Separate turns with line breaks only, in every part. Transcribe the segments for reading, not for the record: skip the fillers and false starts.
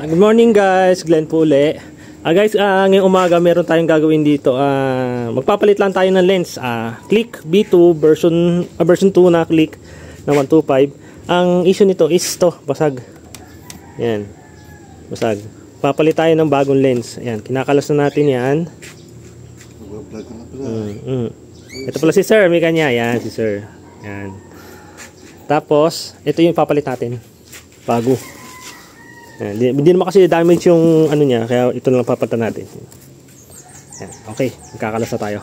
Good morning guys, Glenn po uli. Guys, ngayong umaga meron tayong gagawin dito. Magpapalit lang tayo ng lens. Click B2 version 2 na click na 125. Ang issue nito is to, basag. Yan. Basag. Papalit tayo ng bagong lens. Ayan, kinakalas na natin 'yan. Ito pala si Sir, may kanya. Yan, si Sir. Yan. Tapos, ito yung papalit natin. Bago. Hindi naman kasi damage yung ano niya, kaya ito na lang papalitan natin. Yan. Okay, magkakalas na tayo.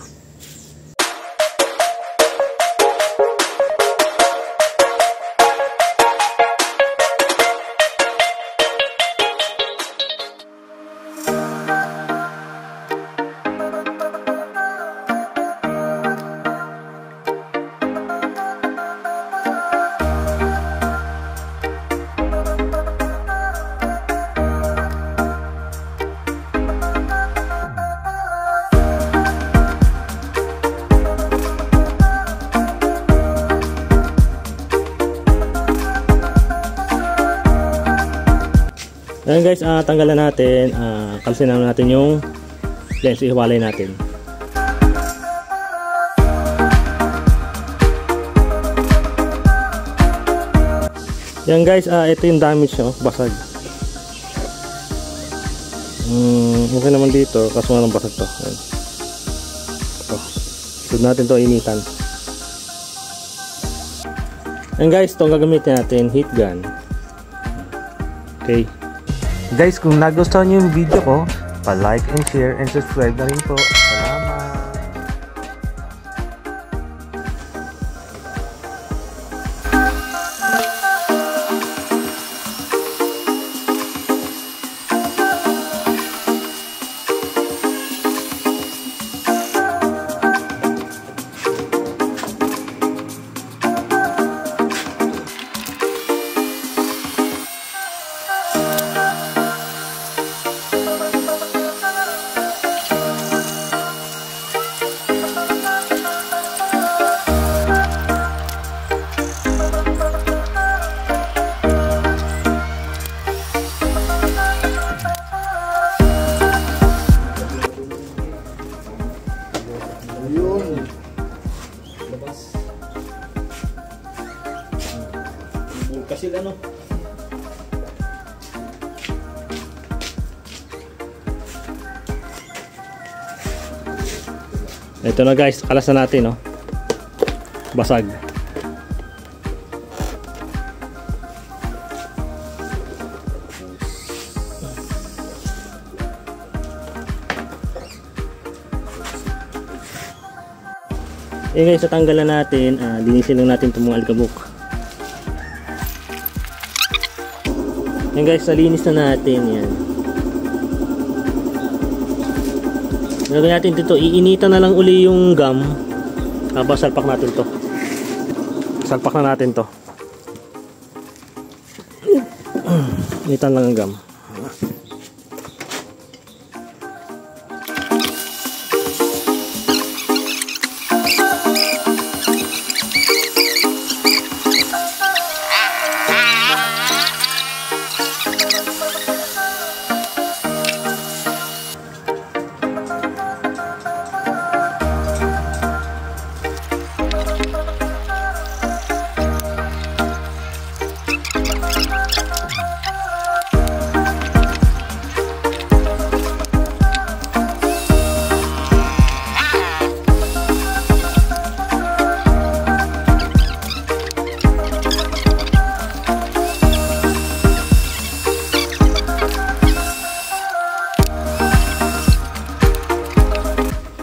Ayan guys, tanggalan natin, kalsin natin yung lens, ihiwalay natin. Yan guys, ito yung damage nyo, basag. Okay naman dito, kaso nga ng basag to. Ayan. Susunod natin to, initan. Ayan guys, ito ang gagamitin natin, heat gun. Okay. Guys, kung nagustuhan niyo yung video ko, pa-like and share and subscribe na rin po. Salamat! Kasi ano, ito na guys, kalas na natin, no? Basag. Guys, tatanggalan natin, linisin lang natin itong mga alikabok. Yan guys, nalinis na natin yan. Gagawin natin dito, iinitan na lang uli yung gum. Tapos salpak natin to. Salpak na natin to. Initan lang ang gum.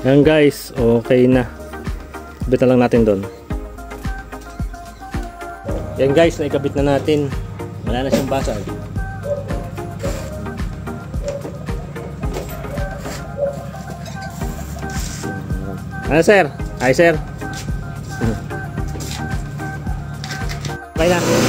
Yan guys, okay na. Kabit na lang natin doon. Yan guys, naikabit na natin. Wala na siyang basag. Ano sir? Hi sir. Okay na.